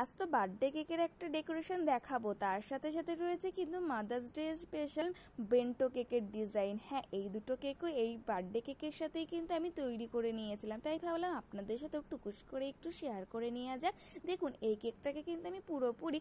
আজ তো বার্থডে কেকের একটা ডেকোরেশন দেখাবো, তার সাথে সাথে রয়েছে কিন্তু মাদার্স ডে স্পেশাল বেন্টো কেকের ডিজাইন। হ্যাঁ, এই দুটো কেকও এই বার্থডে কেকের সাথেই কিন্তু আমি তৈরি করে নিয়েছিলাম, তাই ভাবলাম আপনাদের সাথে টুকুস করে একটু শেয়ার করে নেওয়া যাক। দেখুন, এই কেকটাকে কিন্তু আমি পুরোপুরি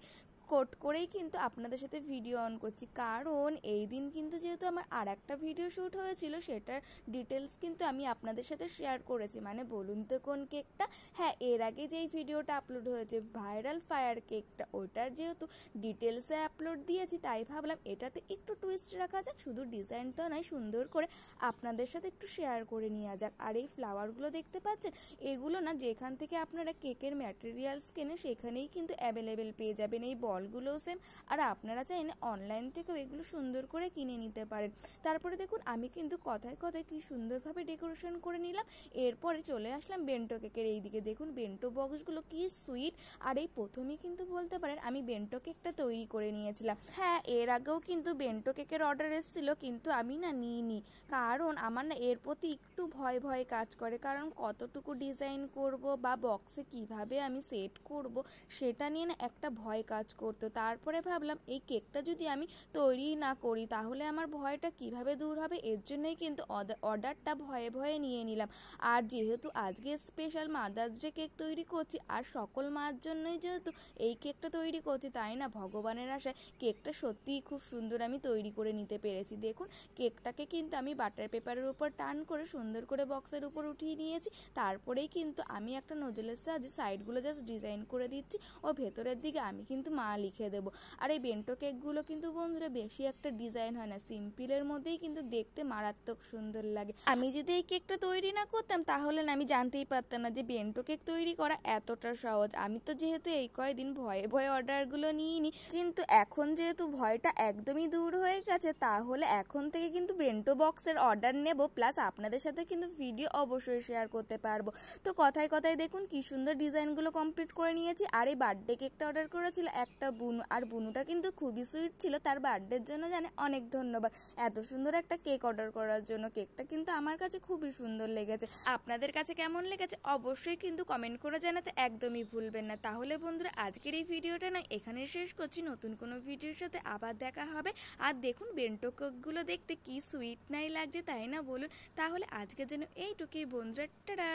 কোট করেই কিন্তু আপনাদের সাথে ভিডিও অন করছি, কারণ এই দিন কিন্তু যেহেতু আমার আর একটা ভিডিও শ্যুট হয়েছিল, সেটার ডিটেলস কিন্তু আমি আপনাদের সাথে শেয়ার করেছি। মানে বলুন তো কোন কেকটা? হ্যাঁ, এর আগে যেই ভিডিওটা আপলোড হয়েছে ভাইরাল ফায়ার কেকটা, ওটার যেহেতু ডিটেলসে আপলোড দিয়েছি, তাই ভাবলাম এটাতে একটু টুইস্ট রাখা যাক, শুধু ডিজাইনটা নয়, সুন্দর করে আপনাদের সাথে একটু শেয়ার করে নেওয়া যাক। আর এই ফ্লাওয়ারগুলো দেখতে পাচ্ছেন, এগুলো না যেখান থেকে আপনারা কেকের ম্যাটেরিয়ালস কেনেন সেখানেই কিন্তু অ্যাভেলেবেল পেয়ে যাবেন। এই বলগুলোও সেম, আর আপনারা চাইলে অনলাইন থেকেও এগুলো সুন্দর করে কিনে নিতে পারেন। তারপরে দেখুন, আমি কিন্তু কথায় কথায় কি সুন্দরভাবে ডেকোরেশন করে নিলাম। এরপরে চলে আসলাম বেন্টো কেকের এই দিকে। দেখুন বেন্টো বক্সগুলো কি সুইট, আর এই প্রথমেই কিন্তু বলতে পারেন আমি বেন্টো কেকটা তৈরি করে নিয়েছিলাম। হ্যাঁ, এর আগেও কিন্তু বেন্টো কেকের অর্ডার এসেছিল, কিন্তু আমি না নিইনি, কারণ আমার না এর প্রতি একটু ভয় ভয় কাজ করে, কারণ কতটুকু ডিজাইন করব বা বক্সে কিভাবে আমি সেট করব সেটা নিয়ে না একটা ভয় কাজ করতো। তারপরে ভাবলাম এই কেকটা যদি আমি তৈরি না করি তাহলে আমার ভয়টা কিভাবে দূর হবে, এর জন্যই কিন্তু অর্ডারটা ভয়ে ভয়ে নিয়ে নিলাম। আর যেহেতু আজকে স্পেশাল মাদার্স ডে কেক তৈরি করছি, আর সকল মার জন্যই যেহেতু এই কেকটা তৈরি করছি, তাই না ভগবানের আশায় কেকটা সত্যিই খুব সুন্দর আমি তৈরি করে নিতে পেরেছি। দেখুন, কেকটাকে কিন্তু আমি বাটার পেপারের উপর টান করে সুন্দর করে বক্সের উপর উঠিয়ে নিয়েছি। তারপরেই কিন্তু আমি একটা নোজেলের সাহায্যে সাইডগুলো জাস্ট ডিজাইন করে দিচ্ছি, ও ভেতরের দিকে আমি কিন্তু মা লিখে দেবো। আর এই বেন্টো কেকগুলো কিন্তু বন্ধুরা বেশি একটা ডিজাইন হয় না, সিম্পলের মধ্যেই কিন্তু দেখতে মারাত্মক সুন্দর লাগে। আমি যদি এই কেকটা তৈরি না করতাম তাহলে না আমি জানতেই পারতাম না যে বেন্টো কেক তৈরি করা এতটা সহজ। আমি তো যেহেতু এই কয়েকদিন ভয়ে ভয়ে অর্ডারগুলো নিইনি, কিন্তু এখন যেহেতু ভয়টা একদমই দূর হয়ে গেছে, তাহলে এখন থেকে কিন্তু বেন্টো বক্সের অর্ডার নেব, প্লাস আপনাদের সাথে কিন্তু ভিডিও অবশ্যই শেয়ার করতে পারবো। তো কথায় কথায় দেখুন কি সুন্দর ডিজাইনগুলো কমপ্লিট করে নিয়েছি। আর এই বার্থডে কেকটা অর্ডার করেছিল একটা বুনু, আর বুনুটা কিন্তু খুবই সুইট ছিল, তার বার্থডের জন্য জানে অনেক ধন্যবাদ এত সুন্দর একটা কেক অর্ডার করার জন্য। কেকটা কিন্তু আমার কাছে খুবই সুন্দর লেগেছে। আপনাদের কাছে কেমন লেগেছে অবশ্যই কিন্তু কমেন্ট করে জানাতে একদমই ভুলবেন না। তাহলে বন্ধুরা, আজকের এই ভিডিওটা না এখানে শেষ করছি, নতুন কোনো ভিডিওর সাথে আবার দেখা হবে। আর দেখুন বেন্টো কেকগুলো দেখতে কি সুইট নাই লাগছে, তাই না বলুন? তাহলে আজকের জন্য এইটুকুই বন্ধুরা, টাটা।